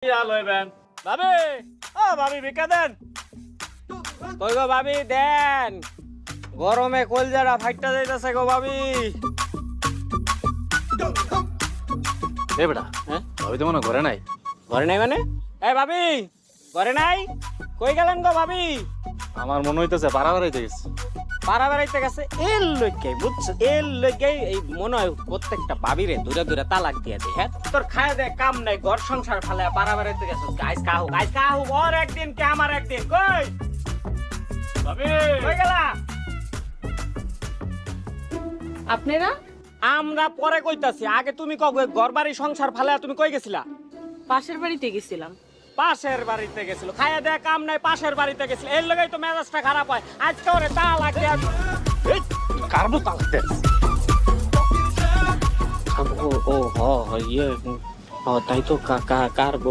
লইবেন ভাবি, ও ভাবি ভিক্ষা দেন। কই গো ভাবি দেন, গরমে কলজারা ফাইটটা যাইতাছে গো ভাবি। এ বেটা, হ্যাঁ ভাবি তো মনে হয় ঘরে নাই। ঘরে নাই মানে? এই ভাবি ঘরে নাই, কই গেলেন গো ভাবি? আমার মনে হইতেছে পাড়া বেড়াইতে গেছে। পাড়া বেড়াইতে গেছে এর লইগে, বুঝছো? এর লইগে এই মনে হয় প্রত্যেকটা ভাবিরে দূরে দূরে তালাক দিয়ে দে। হ্যাঁ তোর খায় দে কাম নাই, ঘর সংসার ফেলে পাড়া বেড়াইতে গেছে। গাইস কাহু ওর একদিন কে আমার একদিন। কই ভাবি কই গেলা? আপনারা আমরা পরে কইতাছি, আগে তুমি কও ঘর বাড়ি সংসার ফেলে তুমি কই গেছিলা? পাশের বাড়িতে গেছিলাম। পাশের বাড়িতে গেছিল, খাইয়া দেয়া কাম নাই, পাশের বাড়িতে গেছিল। এর লগেই তো মেজাজটা খারাপ হয়। আজকে ওরে তালাক দিয়ে কারবো তালাক দে। ও ও হ ইয়ে তাই তো কার